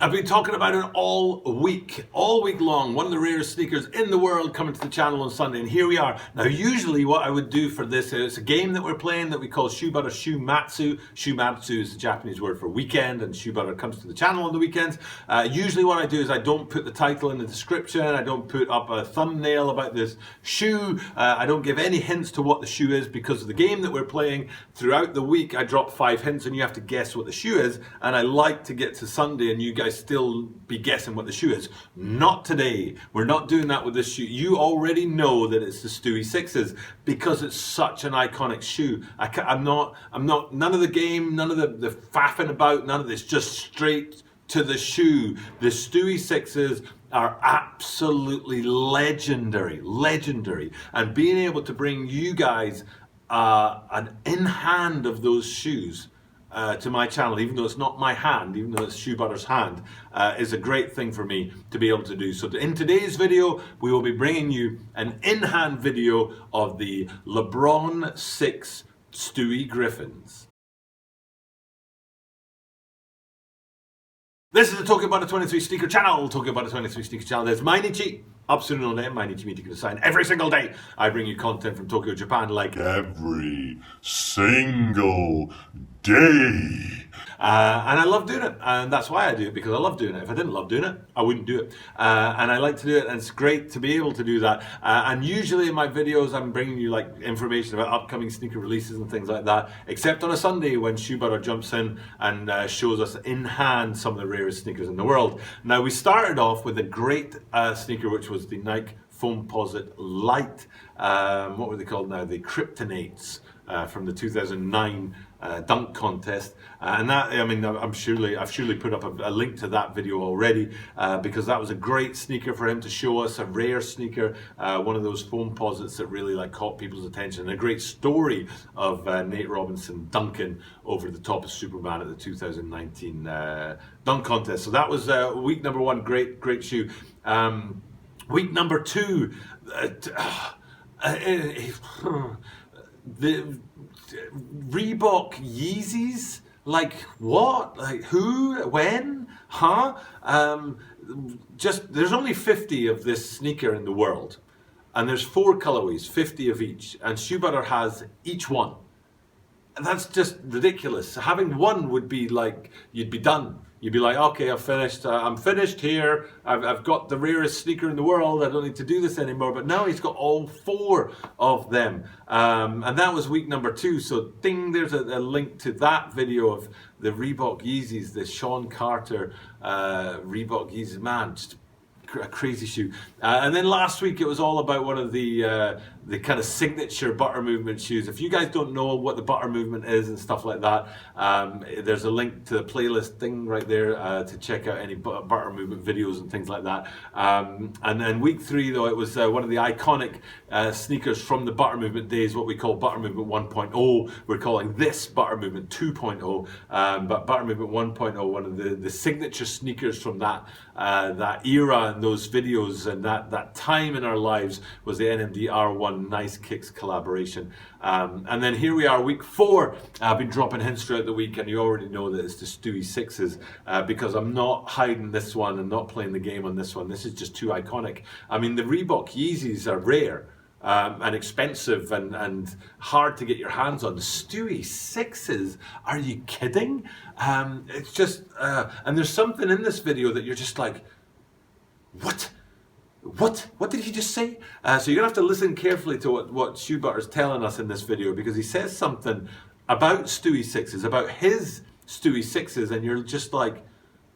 I've been talking about it all week long. One of the rarest sneakers in the world coming to the channel on Sunday, and here we are. Now, usually what I would do for this is a game that we're playing that we call Shoebutter Shumatsu. Shumatsu is the Japanese word for weekend, and Shoebutter comes to the channel on the weekends. Usually what I do is I don't put the title in the description, I don't put up a thumbnail about this shoe, I don't give any hints to what the shoe is, because of the game that we're playing. Throughout the week I drop 5 hints and you have to guess what the shoe is, and I like to get to Sunday and you guys still be guessing what the shoe is. Not today. We're not doing that with this shoe. You already know that it's the STEWIE 6s because it's such an iconic shoe. I'm not, none of the game, none of the faffing about, none of this, just straight to the shoe. The STEWIE 6s are absolutely legendary, and being able to bring you guys an in hand of those shoes to my channel, even though it's not my hand, even though it's Shoebutter's hand, is a great thing for me to be able to do. So in today's video, we will be bringing you an in-hand video of the LeBron 6 STEWIE Griffins. This is the Talking About a 23 Sneaker channel. Talking About a 23 Sneaker channel. There's Mainichi, absolutely no name, Mainichi meeting design. Every single day I bring you content from Tokyo, Japan, like every single day. And I love doing it, and that's why I do it, because I love doing it. If I didn't love doing it, I wouldn't do it. And I like to do it, and it's great to be able to do that. And usually in my videos, I'm bringing you like information about upcoming sneaker releases and things like that, except on a Sunday when Shoebutter jumps in and shows us in hand some of the rarest sneakers in the world. Now, we started off with a great sneaker, which was the Nike Foamposite Light. What were they called now? The Kryptonates. From the 2009 dunk contest, and that, I mean, I've surely put up a link to that video already, because that was a great sneaker for him to show us, a rare sneaker, one of those Foamposites that really like caught people's attention, and a great story of Nate Robinson dunking over the top of Superman at the 2019 dunk contest. So that was week number one, great shoe. Week number two, the Reebok Yeezys, like what? Like who? When? Huh? Just, there's only 50 of this sneaker in the world, and there's 4 colorways, 50 of each, and Shoebutter has each one. And that's just ridiculous. Having one would be like, you'd be done. You'd be like, okay, I've finished. I'm finished here. I've got the rarest sneaker in the world. I don't need to do this anymore. But now he's got all 4 of them. And that was week number 2. So ding, there's a link to that video of the Reebok Yeezys, the Sean Carter Reebok Yeezys. Man, just a crazy shoe. And then last week it was all about one of the kind of signature Butter Movement shoes. If you guys don't know what the Butter Movement is and stuff like that, there's a link to the playlist thing right there to check out any Butter Movement videos and things like that. And then week 3 though, it was one of the iconic sneakers from the Butter Movement days, what we call Butter Movement 1.0. We're calling this Butter Movement 2.0, but Butter Movement 1.0, one of the signature sneakers from that era and those videos and that time in our lives, was the NMD R1 Nice Kicks collaboration. And then here we are, week 4. I've been dropping hints throughout the week, and you already know that it's the STEWIE 6s, because I'm not hiding this one and not playing the game on this one. This is just too iconic. I mean, the Reebok Yeezys are rare and expensive and hard to get your hands on. The STEWIE 6s, are you kidding? It's just, and there's something in this video that you're just like, what did he just say? So you're gonna have to listen carefully to what Shoebutter's telling us in this video, because he says something about STEWIE 6s, about his STEWIE 6s, and you're just like,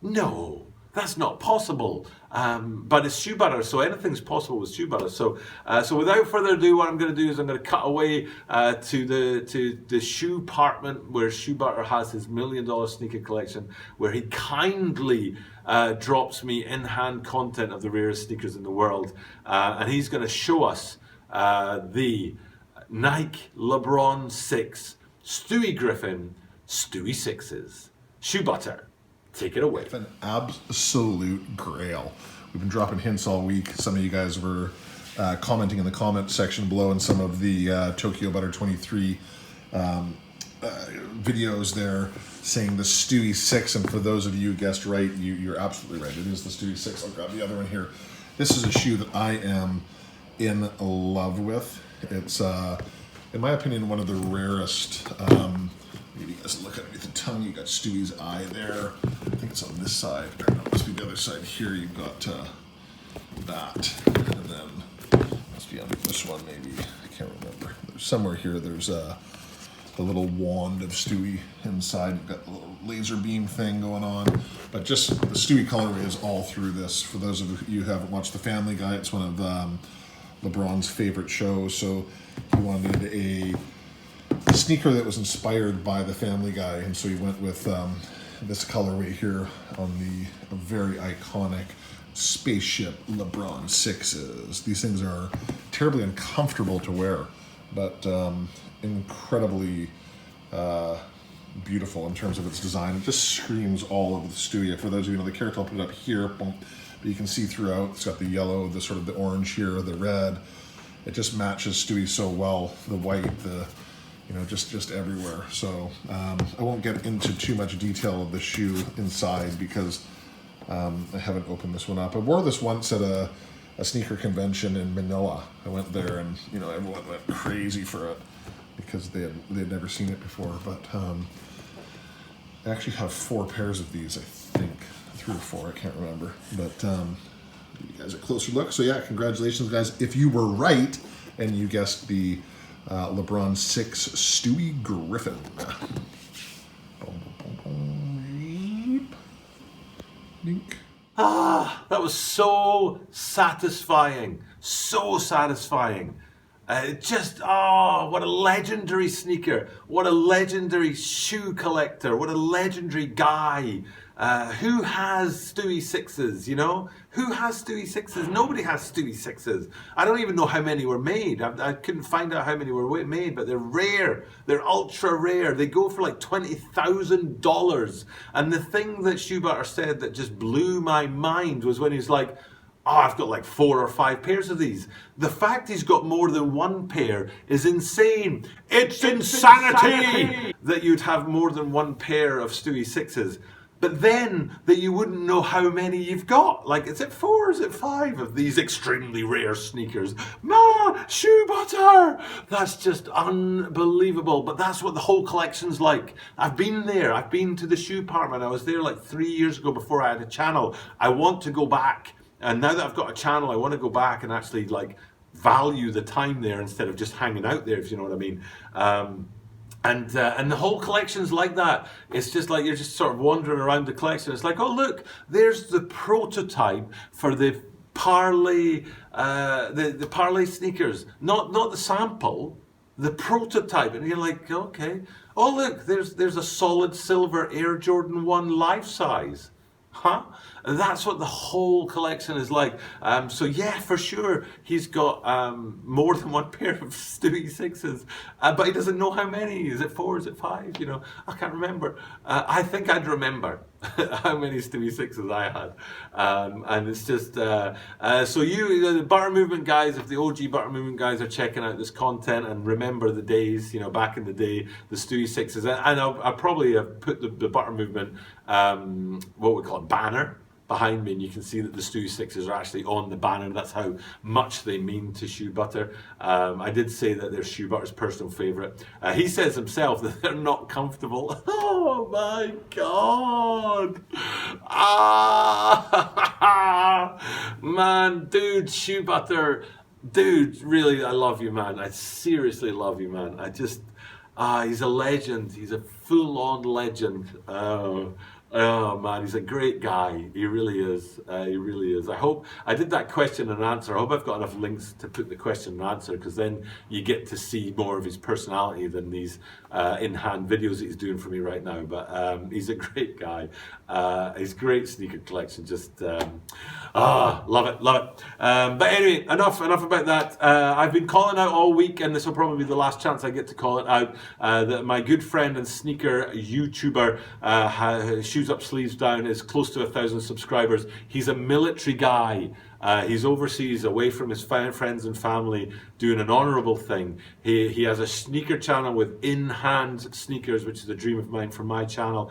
no, that's not possible. But it's Shoebutter, so anything's possible with Shoebutter. So without further ado, what I'm going to do is I'm going to cut away to the shoe apartment where Shoebutter has his $1 million sneaker collection, where he kindly drops me in-hand content of the rarest sneakers in the world, and he's going to show us the Nike Lebron 6 STEWIE Griffin STEWIE 6s. Shoebutter, take it away. An absolute grail. We've been dropping hints all week. Some of you guys were commenting in the comment section below on some of the Tokyo Butter 23 videos there saying the Stewie 6, and for those of you who guessed right, you're absolutely right. It is the Stewie 6. I'll grab the other one here. This is a shoe that I am in love with. It's, in my opinion, one of the rarest. Maybe you guys look underneath the tongue. You got Stewie's eye there. I think it's on this side. Or no, it must be the other side here. You've got that, and then must be on this one maybe. I can't remember. There's somewhere here. There's the little wand of Stewie inside. You've got the little laser beam thing going on. But just the Stewie colorway is all through this. For those of you who haven't watched The Family Guy, it's one of LeBron's favorite shows. So he wanted a sneaker that was inspired by The Family Guy, and so he went with this colorway here on the very iconic spaceship LeBron 6s. These things are terribly uncomfortable to wear, but incredibly beautiful in terms of its design. It just screams all over the Stewie. For those of you who know the character, I'll put it up here, but you can see throughout. It's got the yellow, the sort of the orange here, the red. It just matches Stewie so well. The white, the just everywhere. So I won't get into too much detail of the shoe inside because I haven't opened this one up. I wore this once at a sneaker convention in Manila. I went there, and everyone went crazy for it because they had never seen it before. But I actually have 4 pairs of these, I think. 3 or 4, I can't remember. But give you guys a closer look. So yeah, congratulations, guys. If you were right and you guessed the LeBron 6 Stewie Griffin. That was so satisfying. So satisfying. What a legendary sneaker. What a legendary shoe collector. What a legendary guy. Who has Stewie 6s, Who has Stewie 6s? Nobody has Stewie 6s. I don't even know how many were made. I couldn't find out how many were made, but they're rare. They're ultra rare. They go for like $20,000. And the thing that Shoe Butter said that just blew my mind was when he's like, I've got like 4 or 5 pairs of these. The fact he's got more than 1 pair is insane. It's insanity that you'd have more than 1 pair of Stewie 6s. But then that you wouldn't know how many you've got. Like, is it 4 or is it 5 of these extremely rare sneakers? Shoe Butter! That's just unbelievable. But that's what the whole collection's like. I've been there. I've been to the shoe department. I was there like 3 years ago before I had a channel. I want to go back. And now that I've got a channel, I want to go back and actually like value the time there instead of just hanging out there, if you know what I mean. And the whole collection's like that. It's just like you're just sort of wandering around the collection. It's like, oh look, there's the prototype for the Parlay, the Parlay sneakers. Not the sample, the prototype. And you're like, okay. Oh look, there's a solid silver Air Jordan 1 life size. Huh? And that's what the whole collection is like. So yeah, for sure, he's got more than 1 pair of Stewie 6s, but he doesn't know how many. Is it 4? Is it 5? I can't remember. I think I'd remember how many Stewie 6s I had. And it's just, so you, the Butter Movement guys, if the OG Butter Movement guys are checking out this content and remember the days, back in the day, the Stewie 6s, and I'll probably have put the Butter Movement, what we call it, banner behind me, and you can see that the Stewie 6s are actually on the banner. That's how much they mean to Shoe Butter. I did say that they're Shoe Butter's personal favourite. He says himself that they're not comfortable. Oh my God! Man, dude, Shoe Butter, dude, really, I love you, man. I seriously love you, man. He's a legend. He's a full-on legend. Oh man, he's a great guy. He really is. He really is. I hope I did that question and answer. I hope I've got enough links to put the question and answer, because then you get to see more of his personality than these in-hand videos that he's doing for me right now. But he's a great guy. His great sneaker collection, just love it, love it. But anyway, enough about that. I've been calling out all week, and this will probably be the last chance I get to call it out, that my good friend and sneaker YouTuber, Shoes Up Sleeves Down, is close to 1,000 subscribers. He's a military guy. He's overseas, away from his friends and family, doing an honourable thing. He has a sneaker channel with in-hand sneakers, which is a dream of mine for my channel.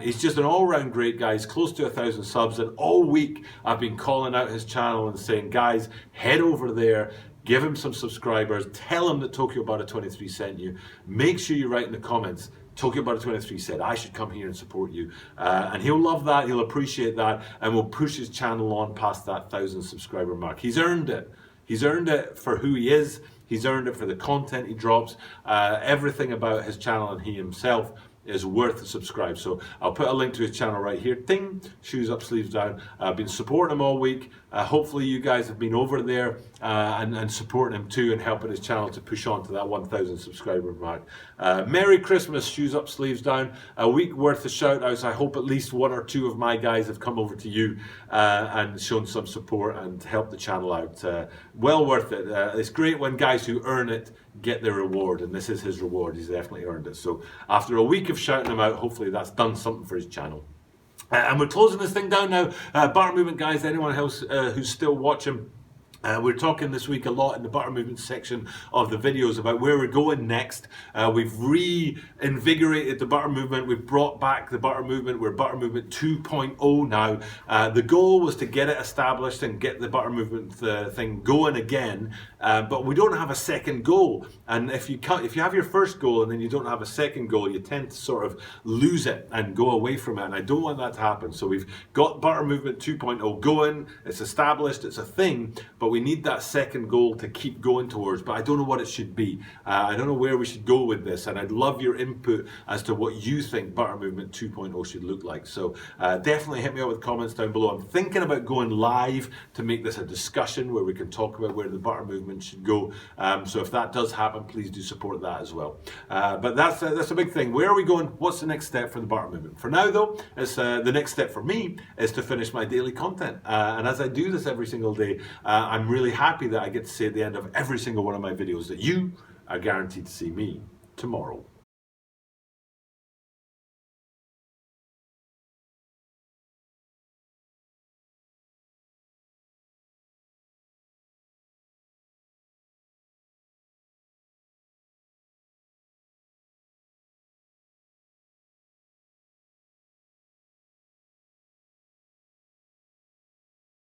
He's just an all-round great guy. He's close to 1,000 subs, and all week I've been calling out his channel and saying, guys, head over there, give him some subscribers, tell him that Tokyo Butter 23 sent you. Make sure you write in the comments, Tokyo Butter 23 said I should come here and support you. And he'll love that, he'll appreciate that, and we'll push his channel on past that 1,000 subscriber mark. He's earned it. He's earned it for who he is. He's earned it for the content he drops. Everything about his channel and he himself is worth a subscribe. So I'll put a link to his channel right here. Ding! Shoes up, sleeves down. I've been supporting him all week. Hopefully you guys have been over there and supporting him too, and helping his channel to push on to that 1,000 subscriber mark. Merry Christmas, Shoes Up, Sleeves Down. A week worth of shout outs. I hope at least 1 or 2 of my guys have come over to you and shown some support and helped the channel out. Well worth it. It's great when guys who earn it get their reward, and this is his reward. He's definitely earned it. So after a week of shouting him out, hopefully that's done something for his channel. And we're closing this thing down now. Butter Movement guys, anyone else who's still watching, we're talking this week a lot in the Butter Movement section of the videos about where we're going next. We've reinvigorated the Butter Movement. We've brought back the Butter Movement. We're Butter Movement 2.0 now. The goal was to get it established and get the Butter Movement thing going again, but we don't have a second goal. And if you have your first goal and then you don't have a second goal, you tend to sort of lose it and go away from it. And I don't want that to happen. So we've got Butter Movement 2.0 going. It's established. It's a thing, but we need that second goal to keep going towards, but I don't know what it should be. I don't know where we should go with this, and I'd love your input as to what you think Butter Movement 2.0 should look like. So definitely hit me up with comments down below. I'm thinking about going live to make this a discussion where we can talk about where the Butter Movement should go. So if that does happen, please do support that as well. But that's a big thing. Where are we going? What's the next step for the Butter Movement? For now though, it's, the next step for me is to finish my daily content. And as I do this every single day, I'm really happy that I get to say at the end of every single one of my videos that you are guaranteed to see me tomorrow.